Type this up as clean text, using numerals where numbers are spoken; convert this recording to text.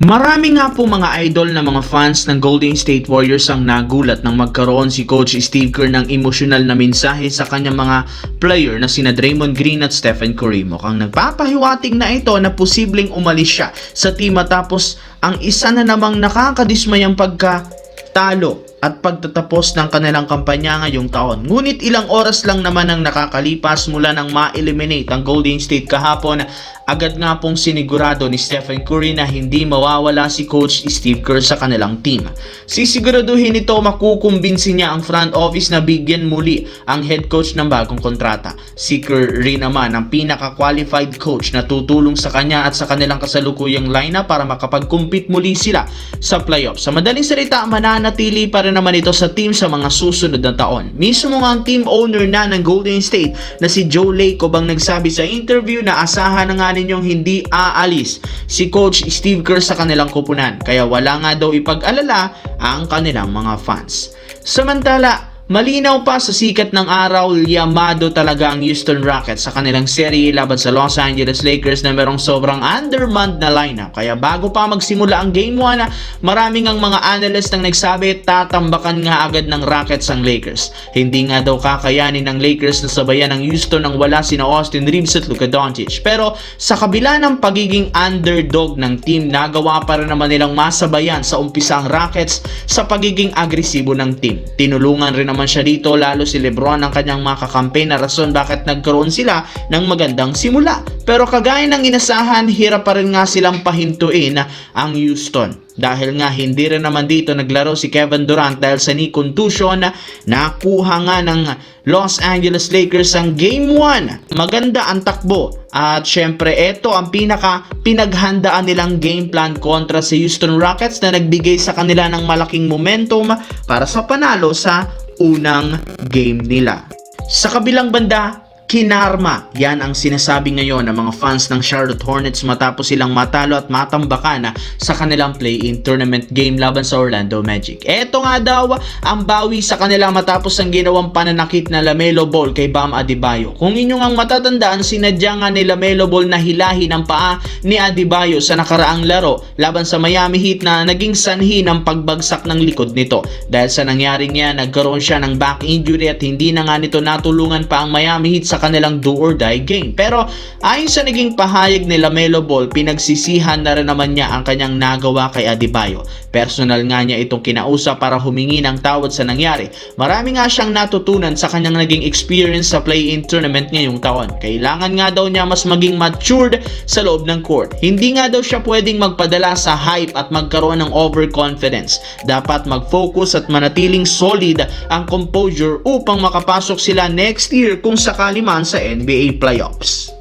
Marami nga po mga idol na mga fans ng Golden State Warriors ang nagulat nang magkaroon si Coach Steve Kerr ng emosyonal na mensahe sa kanyang mga player na sina Draymond Green at Stephen Curry. Mukhang nagpapahiwatig na ito na posibleng umalis siya sa team matapos ang isa na namang nakakadismayang pagkatalo at pagtatapos ng kanilang kampanya ngayong taon. Ngunit ilang oras lang naman ang nakakalipas mula nang ma-eliminate ang Golden State kahapon, agad nga pong sinigurado ni Stephen Curry na hindi mawawala si Coach Steve Kerr sa kanilang team. Sisiguraduhin nito makukumbinsi niya ang front office na bigyan muli ang head coach ng bagong kontrata. Si Curry naman ang pinaka-qualified coach na tutulong sa kanya at sa kanilang kasalukuyang lineup para makapag-compete muli sila sa playoffs. Sa madaling salita, mananatili pa rin naman ito sa team sa mga susunod na taon. Mismo nga ang team owner na ng Golden State na si Joe Lacob ang nagsabi sa interview na asahan na nga ninyong hindi aalis si Coach Steve Kerr sa kanilang kupunan, kaya wala nga daw ipag-alala ang kanilang mga fans. Samantala, malinaw pa sa sikat ng araw, yamado talaga ang Houston Rockets sa kanilang serye laban sa Los Angeles Lakers na merong sobrang undermanned na lineup. Kaya bago pa magsimula ang Game 1, maraming ang mga analyst ang nagsabi tatambakan nga agad ng Rockets ang Lakers. Hindi nga daw kakayanin ng Lakers na sabayan ng Houston nang wala sina Austin Reeves at Luka Doncic. Pero sa kabila ng pagiging underdog ng team, nagawa pa rin naman nilang masabayan sa umpisa ang Rockets sa pagiging agresibo ng team. Tinulungan rin naman siya dito, lalo si LeBron ang kanyang mga kakampi na rason bakit nagkaroon sila ng magandang simula. Pero kagaya ng inasahan, hirap pa rin nga silang pahintuin ang Houston. Dahil nga hindi rin naman dito naglaro si Kevin Durant dahil sa knee contusion, nakuha nga ng Los Angeles Lakers ang Game 1. Maganda ang takbo at syempre ito ang pinaghandaan nilang game plan kontra sa Houston Rockets na nagbigay sa kanila ng malaking momentum para sa panalo sa unang game nila. Sa kabilang banda, kinarma, yan ang sinasabi ngayon ng mga fans ng Charlotte Hornets matapos silang matalo at matambakan sa kanilang play-in tournament game laban sa Orlando Magic. Eto nga daw ang bawi sa kanila matapos ang ginawang pananakit na LaMelo Ball kay Bam Adebayo. Kung inyong ang matatandaan, sinadya nga ni LaMelo Ball na hilahin ang paa ni Adebayo sa nakaraang laro laban sa Miami Heat na naging sanhi ng pagbagsak ng likod nito. Dahil sa nangyaring yan, nagkaroon siya ng back injury at hindi na nga nito natulungan pa ang Miami Heat sa kanilang do or die game. Pero ayon sa naging pahayag ni LaMelo Ball, pinagsisihan na rin naman niya ang kanyang nagawa kay Adebayo. Personal nga niya itong kinausap para humingi ng tawad sa nangyari. Marami nga siyang natutunan sa kanyang naging experience sa play-in tournament ngayong taon. Kailangan nga daw niya mas maging matured sa loob ng court. Hindi nga daw siya pwedeng magpadala sa hype at magkaroon ng overconfidence. Dapat mag-focus at manatiling solid ang composure upang makapasok sila next year kung sakali man sa NBA playoffs.